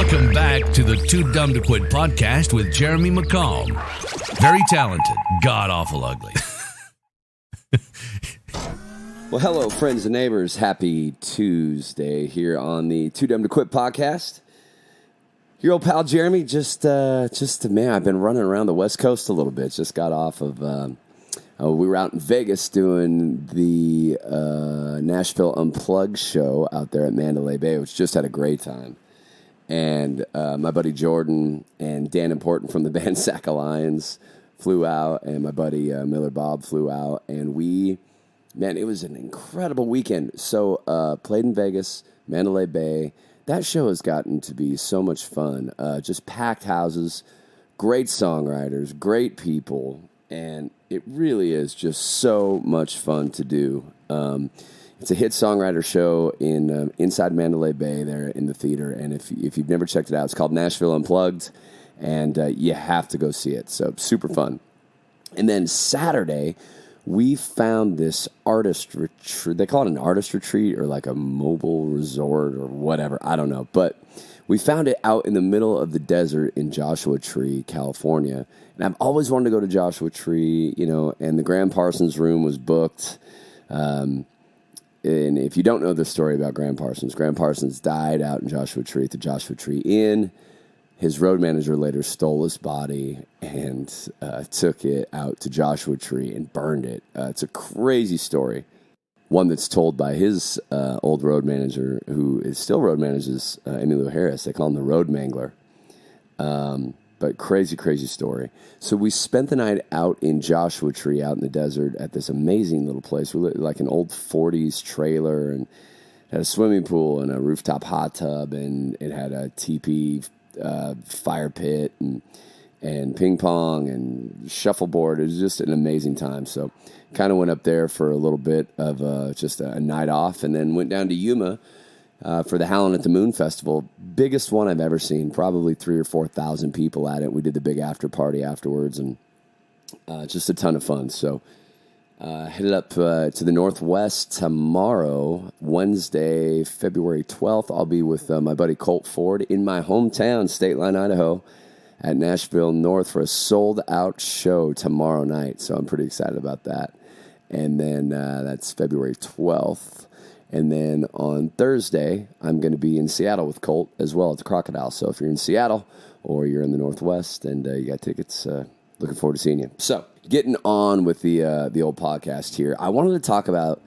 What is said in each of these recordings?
Welcome back to the 2Dumb2Quit podcast with Jeremy McCall. Very talented, god-awful ugly. Well, hello, friends and neighbors. Happy Tuesday here on the 2Dumb2Quit podcast. Your old pal Jeremy, man, I've been running around the West Coast a little bit. Just got off of, we were out in Vegas doing the Nashville Unplugged show out there at Mandalay Bay, which just had a great time. And my buddy Jordan and Dan Important from the band Sac Alliance flew out, and my buddy Miller Bob flew out, and it was an incredible weekend. So played in Vegas, Mandalay Bay. That show has gotten to be so much fun. Just packed houses, great songwriters, great people, and it really is just so much fun to do. It's a hit songwriter show in inside Mandalay Bay there in the theater, and if you've never checked it out, it's called Nashville Unplugged, and you have to go see it. So super fun. And then Saturday, we found this artist retreat. They call it an artist retreat or like a mobile resort or whatever. I don't know. But we found it out in the middle of the desert in Joshua Tree, California. And I've always wanted to go to Joshua Tree, and the Graham Parsons room was booked. And if you don't know the story about Graham Parsons died out in Joshua Tree at the Joshua Tree Inn. His road manager later stole his body and took it out to Joshua Tree and burned it. It's a crazy story, one that's told by his old road manager, who is still road manages Emilio Harris. They call him the Road Mangler. But crazy, crazy story. So we spent the night out in Joshua Tree, out in the desert, at this amazing little place. We lived like an old 40s trailer, and had a swimming pool and a rooftop hot tub, and it had a teepee fire pit and ping pong and shuffleboard. It was just an amazing time. So kind of went up there for a little bit of just a night off, and then went down to Yuma for the Howlin' at the Moon Festival. Biggest one I've ever seen, probably 3,000 or 4,000 people at it. We did the big after party afterwards, and just a ton of fun. So headed up to the Northwest tomorrow, Wednesday, February 12th. I'll be with my buddy Colt Ford in my hometown, State Line, Idaho, at Nashville North for a sold-out show tomorrow night. So I'm pretty excited about that. And then that's February 12th. And then on Thursday, I'm going to be in Seattle with Colt as well at the Crocodile. So if you're in Seattle or you're in the Northwest and you got tickets, looking forward to seeing you. So getting on with the old podcast here, I wanted to talk about,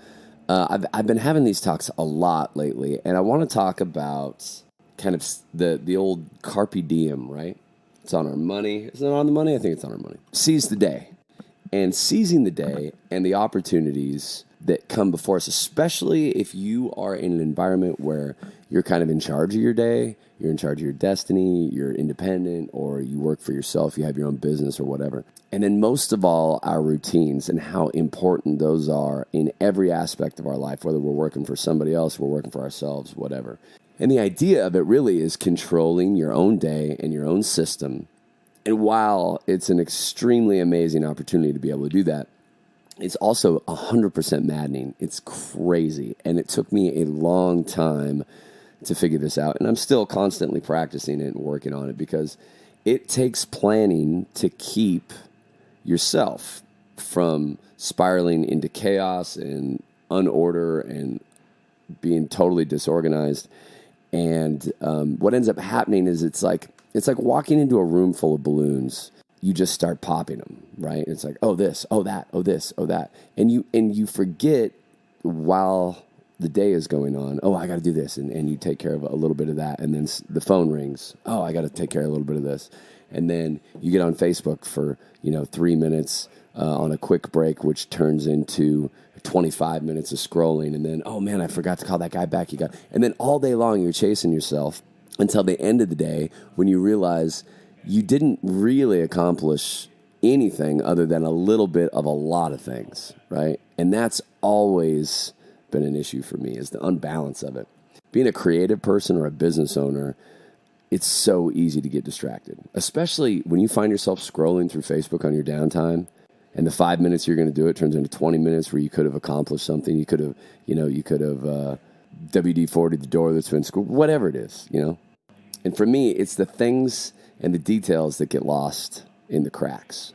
I've been having these talks a lot lately, and I want to talk about kind of the old Carpe Diem, right? It's on our money. Is it on the money? I think it's on our money. Seize the day. And seizing the day and the opportunities that come before us, especially if you are in an environment where you're kind of in charge of your day, you're in charge of your destiny, you're independent, or you work for yourself, you have your own business or whatever. And then most of all, our routines and how important those are in every aspect of our life, whether we're working for somebody else, we're working for ourselves, whatever. And the idea of it really is controlling your own day and your own system. And while it's an extremely amazing opportunity to be able to do that, it's also 100% maddening. It's crazy. And it took me a long time to figure this out. And I'm still constantly practicing it and working on it, because it takes planning to keep yourself from spiraling into chaos and unorder and being totally disorganized. And what ends up happening is it's like walking into a room full of balloons. You just start popping them, right? It's like, oh, this, oh, that, oh, this, oh, that. And you forget while the day is going on, oh, I got to do this. And you take care of a little bit of that. And then the phone rings. Oh, I got to take care of a little bit of this. And then you get on Facebook for, 3 minutes on a quick break, which turns into 25 minutes of scrolling. And then, oh, man, I forgot to call that guy back. And then all day long, you're chasing yourself until the end of the day when you realize you didn't really accomplish anything other than a little bit of a lot of things, right? And that's always been an issue for me, is the unbalance of it. Being a creative person or a business owner, it's so easy to get distracted, especially when you find yourself scrolling through Facebook on your downtime, and the 5 minutes you're going to do it turns into 20 minutes where you could have accomplished something. You could have, WD-40'd the door that's been screwed, whatever it is, And for me, it's the things and the details that get lost in the cracks.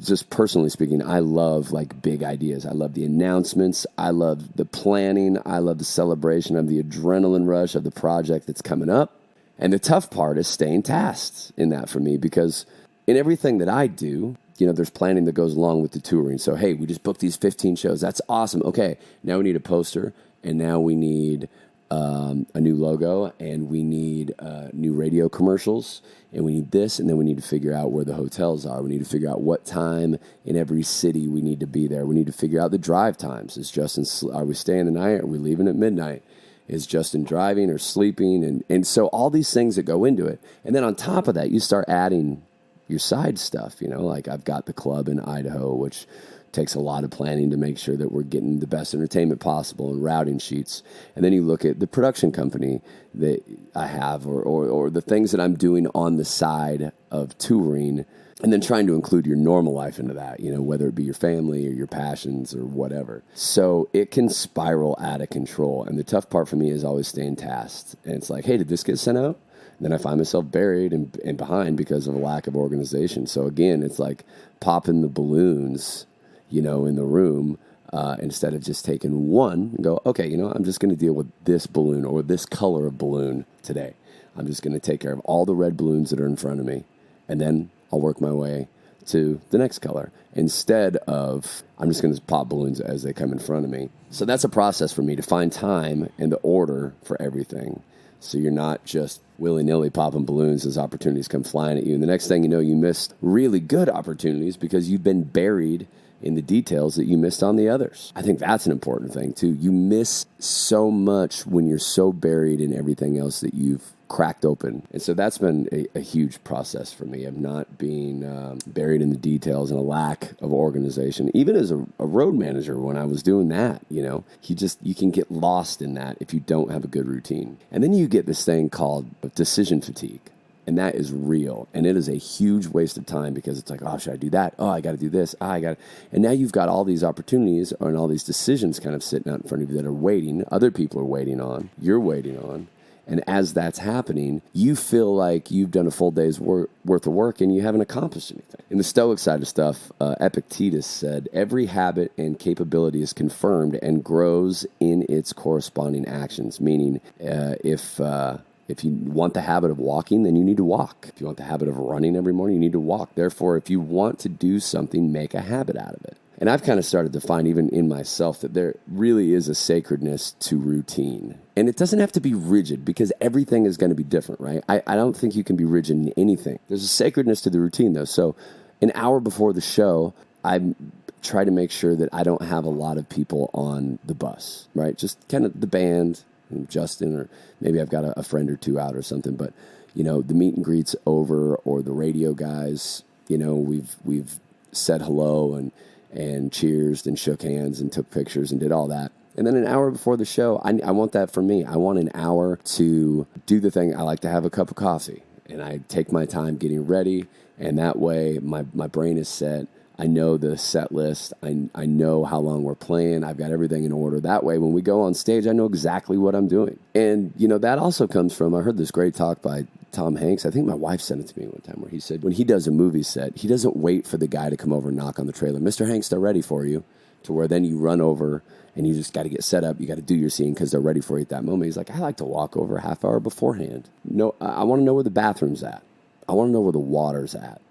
Just personally speaking, I love like big ideas. I love the announcements. I love the planning. I love the celebration of the adrenaline rush of the project that's coming up. And the tough part is staying tasked in that for me, because in everything that I do, there's planning that goes along with the touring. So, hey, we just booked these 15 shows. That's awesome. Okay, now we need a poster, and now we need a new logo, and we need new radio commercials, and we need this, and then we need to figure out where the hotels are. We need to figure out what time in every city we need to be there. We need to figure out the drive times. Are we staying the night? Are we leaving at midnight? Is Justin driving or sleeping? And so all these things that go into it. And then on top of that, you start adding your side stuff, like I've got the club in Idaho, which takes a lot of planning to make sure that we're getting the best entertainment possible and routing sheets. And then you look at the production company that I have or the things that I'm doing on the side of touring, and then trying to include your normal life into that, whether it be your family or your passions or whatever. So it can spiral out of control. And the tough part for me is always staying tasked. And it's like, hey, did this get sent out? And then I find myself buried and behind because of a lack of organization. So again, it's like popping the balloons, in the room, instead of just taking one and go, okay, I'm just going to deal with this balloon or this color of balloon today. I'm just going to take care of all the red balloons that are in front of me, and then I'll work my way to the next color, instead of I'm just going to pop balloons as they come in front of me. So that's a process for me to find time and the order for everything. So you're not just willy-nilly popping balloons as opportunities come flying at you. And the next thing you know, you missed really good opportunities because you've been buried in the details that you missed on the others. I think that's an important thing too. You miss so much when you're so buried in everything else that you've cracked open. And so that's been a huge process for me, of not being buried in the details and a lack of organization. Even as a road manager, when I was doing that, you can get lost in that if you don't have a good routine. And then you get this thing called decision fatigue. And that is real. And it is a huge waste of time, because it's like, oh, should I do that? Oh, I got to do this. And now you've got all these opportunities and all these decisions kind of sitting out in front of you that are waiting. Other people are waiting on. You're waiting on. And as that's happening, you feel like you've done a full day's worth of work and you haven't accomplished anything. In the Stoic side of stuff, Epictetus said, every habit and capability is confirmed and grows in its corresponding actions. Meaning, if you want the habit of walking, then you need to walk. If you want the habit of running every morning, you need to walk. Therefore, if you want to do something, make a habit out of it. And I've kind of started to find, even in myself, that there really is a sacredness to routine. And it doesn't have to be rigid, because everything is going to be different, right? I don't think you can be rigid in anything. There's a sacredness to the routine, though. So an hour before the show, I try to make sure that I don't have a lot of people on the bus, right? Just kind of the band, Justin, or maybe I've got a friend or two out or something. But, the meet and greet's over, or the radio guys, we've said hello and cheersed and shook hands and took pictures and did all that. And then an hour before the show, I want that for me. I want an hour to do the thing. I like to have a cup of coffee, and I take my time getting ready. And that way my brain is set. I know the set list. I know how long we're playing. I've got everything in order. That way, when we go on stage, I know exactly what I'm doing. And, that also comes from, I heard this great talk by Tom Hanks. I think my wife sent it to me one time, where he said when he does a movie set, he doesn't wait for the guy to come over and knock on the trailer. Mr. Hanks, they're ready for you. To where then you run over and you just got to get set up. You got to do your scene because they're ready for you at that moment. He's like, I like to walk over a half hour beforehand. No, I want to know where the bathroom's at. I want to know where the water's at.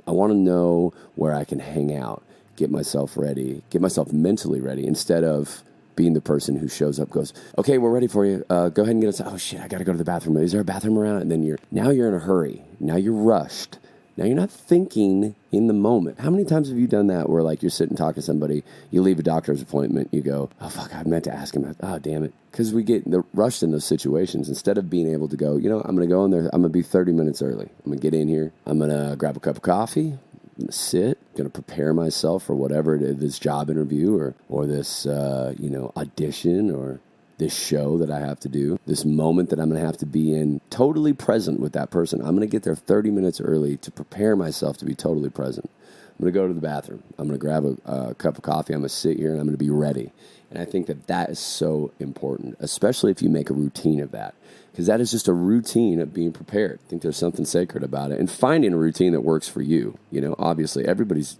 I want to know where I can hang out, get myself ready, get myself mentally ready, instead of being the person who shows up, goes, okay, we're ready for you. Go ahead and get us. Oh shit, I got to go to the bathroom. Is there a bathroom around? And then you're in a hurry. Now you're rushed. Now you're not thinking in the moment. How many times have you done that, where like you're sitting talking to somebody, you leave a doctor's appointment, you go, oh fuck, I meant to ask him. Oh damn it. Because we get rushed in those situations, instead of being able to go, I'm going to go in there. I'm going to be 30 minutes early. I'm going to get in here. I'm going to grab a cup of coffee. I'm going to sit. I'm going to prepare myself for whatever it is, this job interview or this, audition, or this show that I have to do, this moment that I'm going to have to be in, totally present with that person. I'm going to get there 30 minutes early to prepare myself to be totally present. I'm going to go to the bathroom. I'm going to grab a cup of coffee. I'm going to sit here and I'm going to be ready. And I think that is so important, especially if you make a routine of that, because that is just a routine of being prepared. I think there's something sacred about it, and finding a routine that works for you. Obviously everybody's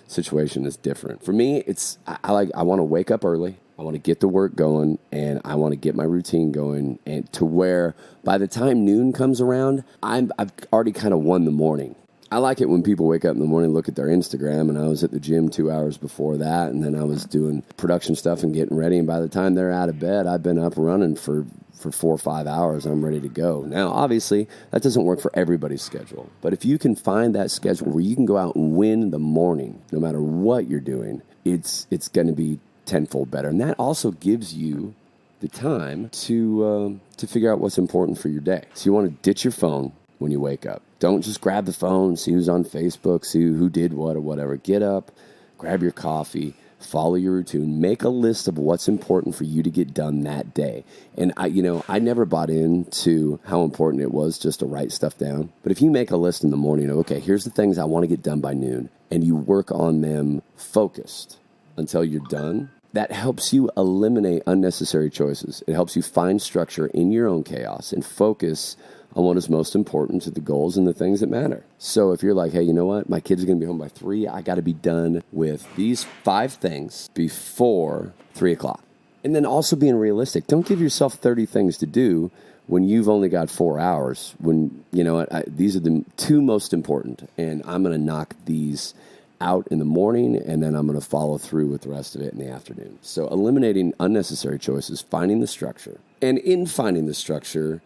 situation is different. For me, I want to wake up early. I want to get the work going, and I want to get my routine going, and to where by the time noon comes around, I've already kind of won the morning. I like it when people wake up in the morning, look at their Instagram, and I was at the gym 2 hours before that, and then I was doing production stuff and getting ready, and by the time they're out of bed, I've been up running for 4 or 5 hours. I'm ready to go. Now, obviously, that doesn't work for everybody's schedule, but if you can find that schedule where you can go out and win the morning, no matter what you're doing, it's going to be tenfold better, and that also gives you the time to figure out what's important for your day. So you want to ditch your phone when you wake up. Don't just grab the phone, see who's on Facebook, see who did what or whatever. Get up, grab your coffee, follow your routine, make a list of what's important for you to get done that day. And I never bought into how important it was just to write stuff down. But if you make a list in the morning of, okay, here's the things I want to get done by noon, and you work on them focused until you're done, that helps you eliminate unnecessary choices. It helps you find structure in your own chaos and focus on what is most important to the goals and the things that matter. So if you're like, hey, you know what? My kids are going to be home by 3. I got to be done with these 5 things before 3 o'clock. And then also being realistic. Don't give yourself 30 things to do when you've only got 4 hours. When, these are the 2 most important, and I'm going to knock these out in the morning, and then I'm going to follow through with the rest of it in the afternoon. So eliminating unnecessary choices, finding the structure. And in finding the structure,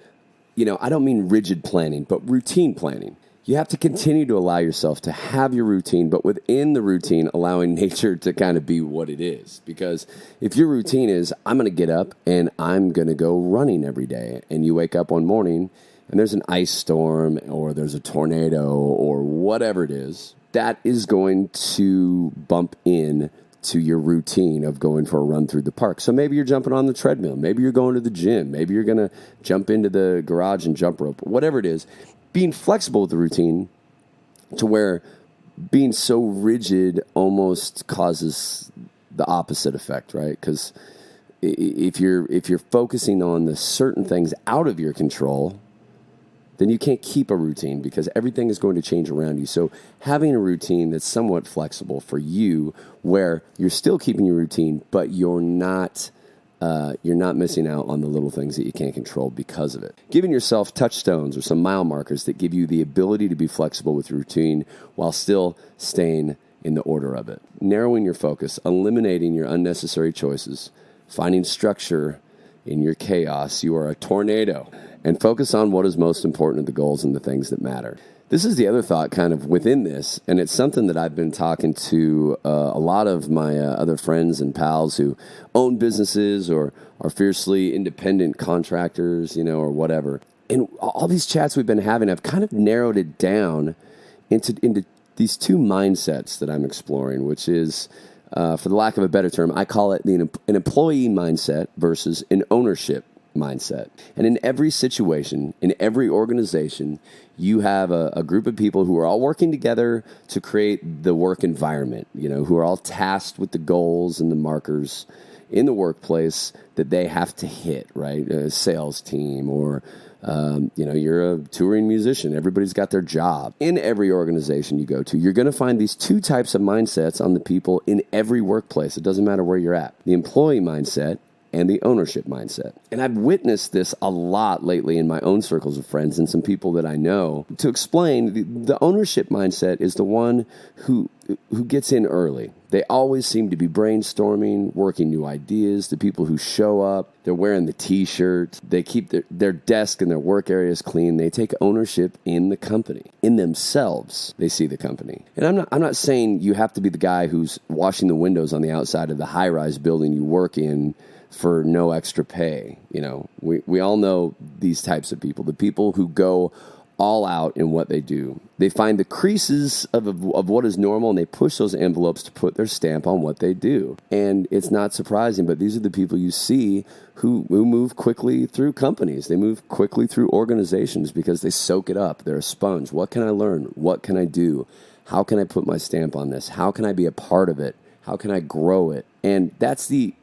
I don't mean rigid planning, but routine planning. You have to continue to allow yourself to have your routine, but within the routine, allowing nature to kind of be what it is. Because if your routine is, I'm going to get up and I'm going to go running every day, and you wake up one morning and there's an ice storm or there's a tornado or whatever it is, that is going to bump in to your routine of going for a run through the park. So maybe you're jumping on the treadmill. Maybe you're going to the gym. Maybe you're going to jump into the garage and jump rope. Whatever it is, being flexible with the routine to where being so rigid almost causes the opposite effect, right? Because if you're focusing on the certain things out of your control, then you can't keep a routine because everything is going to change around you. So having a routine that's somewhat flexible for you, where you're still keeping your routine, but you're not missing out on the little things that you can't control because of it. Giving yourself touchstones or some mile markers that give you the ability to be flexible with your routine while still staying in the order of it. Narrowing your focus, eliminating your unnecessary choices, finding structure in your chaos. You are a tornado. And focus on what is most important to the goals and the things that matter. This is the other thought kind of within this, and it's something that I've been talking to a lot of my other friends and pals who own businesses or are fiercely independent contractors, or whatever. And all these chats we've been having, I've kind of narrowed it down into these 2 mindsets that I'm exploring, which is, for the lack of a better term, I call it an employee mindset versus an ownership mindset. And in every situation, in every organization, you have a group of people who are all working together to create the work environment, who are all tasked with the goals and the markers in the workplace that they have to hit, right? A sales team or, you're a touring musician. Everybody's got their job. In every organization you go to, you're going to find these 2 types of mindsets on the people in every workplace. It doesn't matter where you're at. The employee mindset and the ownership mindset. And I've witnessed this a lot lately in my own circles of friends and some people that I know. To explain, the ownership mindset is the one who gets in early. They always seem to be brainstorming, working new ideas. The people who show up, they're wearing the t-shirt. They keep their desk and their work areas clean. They take ownership in the company. In themselves, they see the company. And I'm not saying you have to be the guy who's washing the windows on the outside of the high-rise building you work in for no extra pay. We all know these types of people, the people who go all out in what they do. They find the creases of what is normal, and they push those envelopes to put their stamp on what they do. And it's not surprising, but these are the people you see who move quickly through companies. They move quickly through organizations because they soak it up. They're a sponge. What can I learn? What can I do? How can I put my stamp on this? How can I be a part of it? How can I grow it? And that's the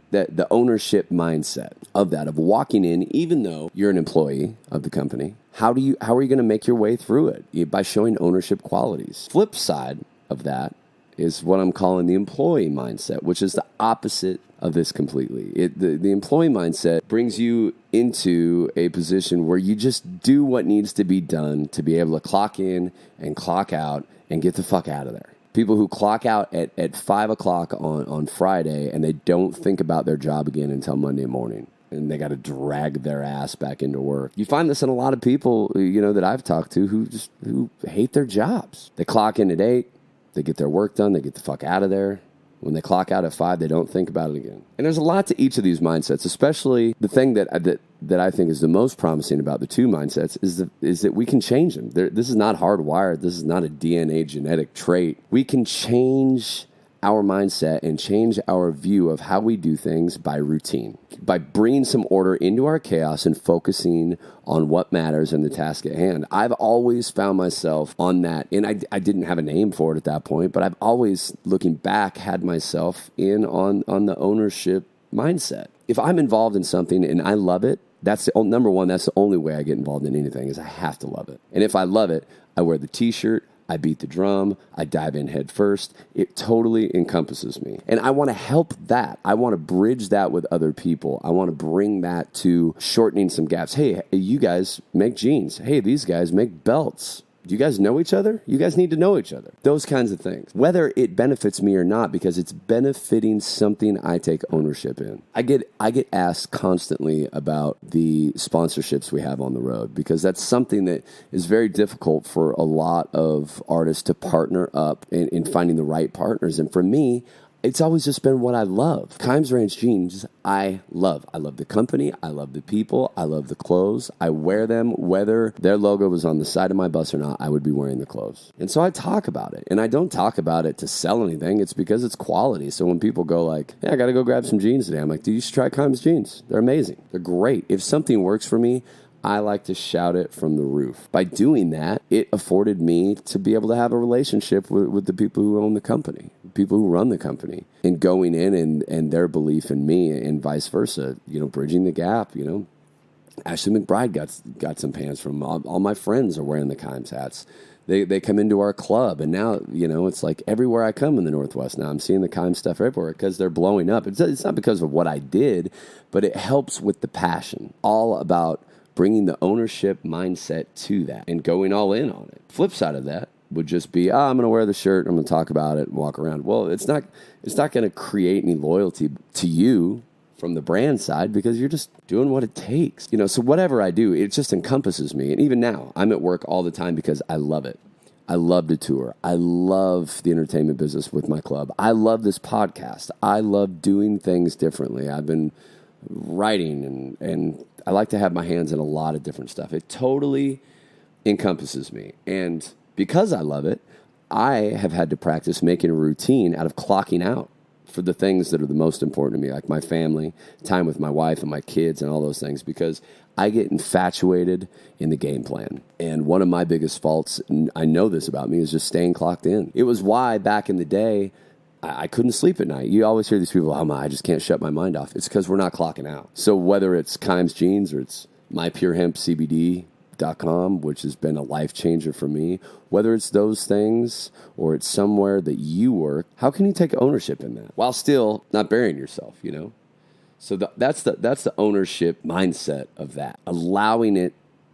ownership mindset of that, of walking in, even though you're an employee of the company. How are you going to make your way through it? By showing ownership qualities. Flip side of that is what I'm calling the employee mindset, which is the opposite of this completely. The employee mindset brings you into a position where you just do what needs to be done to be able to clock in and clock out and get the fuck out of there. People who clock out at 5 o'clock on Friday and they don't think about their job again until Monday morning. And they got to drag their ass back into work. You find this in a lot of people, that I've talked to who hate their jobs. They clock in at 8, they get their work done, they get the fuck out of there. When they clock out at 5, they don't think about it again. And there's a lot to each of these mindsets, especially the thing that I think is the most promising about the two mindsets is that we can change them. This is not hardwired. This is not a DNA genetic trait. We can change our mindset and change our view of how we do things by routine, by bringing some order into our chaos and focusing on what matters and the task at hand. I've always found myself on that, and I didn't have a name for it at that point, but I've always, looking back, had myself in on the ownership mindset. If I'm involved in something and I love it, that's number one, that's the only way I get involved in anything is I have to love it. And if I love it, I wear the t-shirt, I beat the drum, I dive in head first. It totally encompasses me. And I want to help that. I want to bridge that with other people. I want to bring that to shortening some gaps. Hey, you guys make jeans. Hey, these guys make belts. Do you guys know each other? You guys need to know each other. Those kinds of things. Whether it benefits me or not, because it's benefiting something I take ownership in. I get asked constantly about the sponsorships we have on the road, because that's something that is very difficult for a lot of artists to partner up in finding the right partners. And for me, it's always just been what I love. Kimes Ranch jeans, I love. I love the company. I love the people. I love the clothes. I wear them. Whether their logo was on the side of my bus or not, I would be wearing the clothes. And so I talk about it. And I don't talk about it to sell anything. It's because it's quality. So when people go like, hey, I got to go grab some jeans today, I'm like, dude, you should try Kimes jeans. They're amazing. They're great. If something works for me, I like to shout it from the roof. By doing that, it afforded me to be able to have a relationship with the people who own the company, people who run the company, and going in and their belief in me and vice versa, bridging the gap, Ashley McBride got some pants from all my friends are wearing the Kimes hats. They come into our club, and now, it's like everywhere I come in the Northwest now, I'm seeing the Kimes stuff everywhere because they're blowing up. It's not because of what I did, but it helps with the passion, all about bringing the ownership mindset to that and going all in on it. Flip side of that would just be, I'm going to wear the shirt, I'm going to talk about it and walk around. Well, it's not going to create any loyalty to you from the brand side because you're just doing what it takes. So whatever I do, it just encompasses me. And even now, I'm at work all the time because I love it. I love to tour. I love the entertainment business with my club. I love this podcast. I love doing things differently. I've been writing and I like to have my hands in a lot of different stuff. It totally encompasses me. And because I love it, I have had to practice making a routine out of clocking out for the things that are the most important to me, like my family, time with my wife and my kids and all those things, because I get infatuated in the game plan. And one of my biggest faults, and I know this about me, is just staying clocked in. It was why back in the day, I couldn't sleep at night. You always hear these people, I just can't shut my mind off. It's because we're not clocking out. So whether it's Kimes Jeans or it's mypurehempcbd.com, which has been a life changer for me, whether it's those things or it's somewhere that you work, how can you take ownership in that while still not burying yourself, So that's the ownership mindset of that, allowing it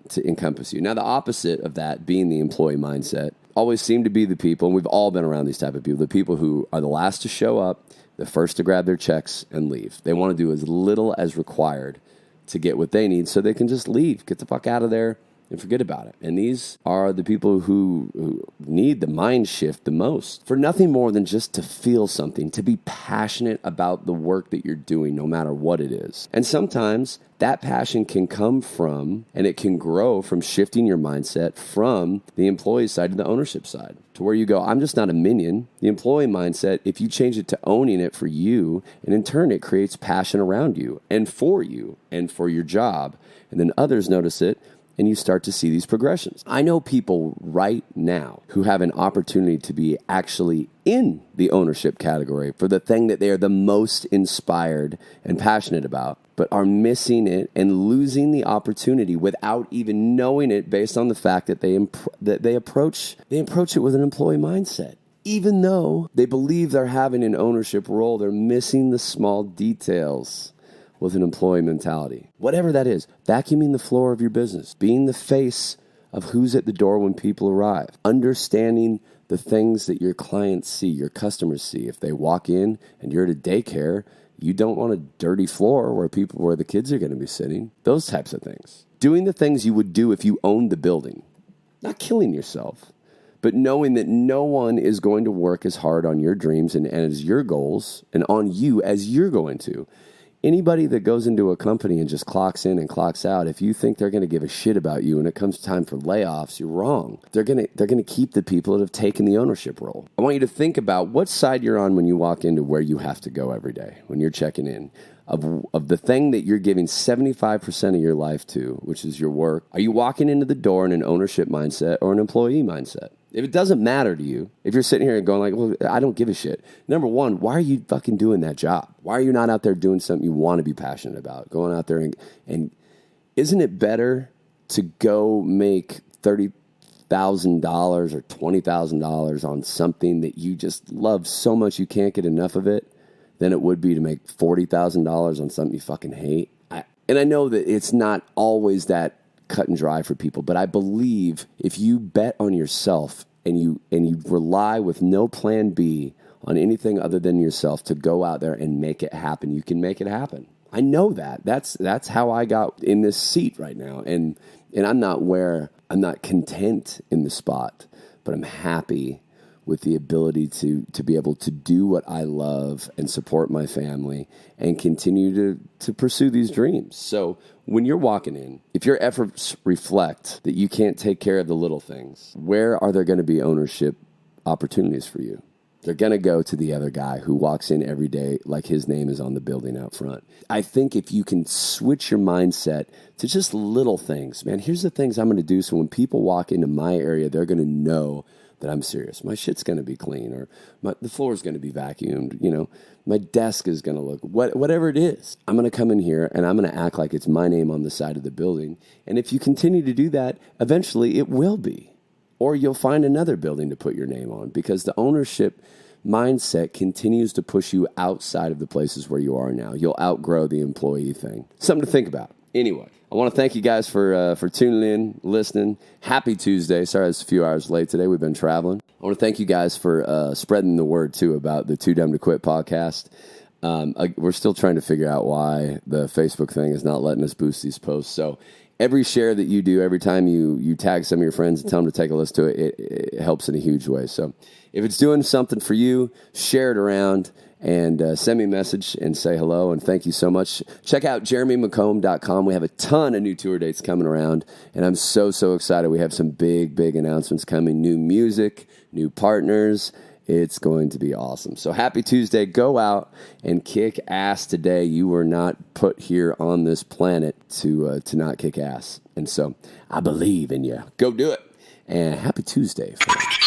to encompass you. Now, the opposite of that being the employee mindset always seem to be the people, and we've all been around these type of people, the people who are the last to show up, the first to grab their checks and leave. They want to do as little as required to get what they need so they can just leave, get the fuck out of there and forget about it. And these are the people who need the mind shift the most for nothing more than just to feel something, to be passionate about the work that you're doing, no matter what it is. And sometimes that passion can come from, and it can grow from shifting your mindset from the employee side to the ownership side, to where you go, I'm just not a minion. The employee mindset, if you change it to owning it for you, and in turn, it creates passion around you and for your job. And then others notice it, and you start to see these progressions. I know people right now who have an opportunity to be actually in the ownership category for the thing that they are the most inspired and passionate about, but are missing it and losing the opportunity without even knowing it, based on the fact that they approach it with an employee mindset. Even though they believe they're having an ownership role, they're missing the small details with an employee mentality. Whatever that is, vacuuming the floor of your business, being the face of who's at the door when people arrive, understanding the things that your clients see, your customers see. If they walk in and you're at a daycare, you don't want a dirty floor where the kids are going to be sitting. Those types of things. Doing the things you would do if you owned the building. Not killing yourself, but knowing that no one is going to work as hard on your dreams and as your goals and on you as you're going to. Anybody that goes into a company and just clocks in and clocks out, if you think they're going to give a shit about you when it comes time for layoffs, you're wrong. They're going to keep the people that have taken the ownership role. I want you to think about what side you're on when you walk into where you have to go every day, when you're checking in. Of the thing that you're giving 75% of your life to, which is your work. Are you walking into the door in an ownership mindset or an employee mindset? If it doesn't matter to you, if you're sitting here and going like, well, I don't give a shit. Number one, why are you fucking doing that job? Why are you not out there doing something you want to be passionate about? Going out there and isn't it better to go make $30,000 or $20,000 on something that you just love so much you can't get enough of it than it would be to make $40,000 on something you fucking hate? And I know that it's not always that cut and dry for people, but I believe if you bet on yourself and you rely with no plan B on anything other than yourself to go out there and make it happen, you can make it happen. I know that. That's how I got in this seat right now, and I'm not content in the spot, but I'm happy with the ability to be able to do what I love and support my family and continue to pursue these dreams. So when you're walking in, if your efforts reflect that you can't take care of the little things, where are there going to be ownership opportunities for you? They're going to go to the other guy who walks in every day like his name is on the building out front. I think if you can switch your mindset to just little things, man, here's the things I'm going to do so when people walk into my area, they're going to know that I'm serious. My shit's going to be clean, or the floor is going to be vacuumed. My desk is going to look, whatever it is. I'm going to come in here and I'm going to act like it's my name on the side of the building. And if you continue to do that, eventually it will be. Or you'll find another building to put your name on, because the ownership mindset continues to push you outside of the places where you are now. You'll outgrow the employee thing. Something to think about. Anyway, I want to thank you guys for tuning in, listening. Happy Tuesday. Sorry I was a few hours late today. We've been traveling. I want to thank you guys for spreading the word, too, about the 2Dumb2Quit podcast. We're still trying to figure out why the Facebook thing is not letting us boost these posts. So every share that you do, every time you tag some of your friends and tell them to take a listen to it, it helps in a huge way. So if it's doing something for you, share it around and send me a message and say hello. And thank you so much. Check out jeremymcomb.com. We have a ton of new tour dates coming around, and I'm so excited. We have some big announcements coming, new music, new partners. It's going to be awesome. So happy Tuesday. Go out and kick ass today. You were not put here on this planet to not kick ass. And so I believe in you. Go do it. And happy Tuesday, friends.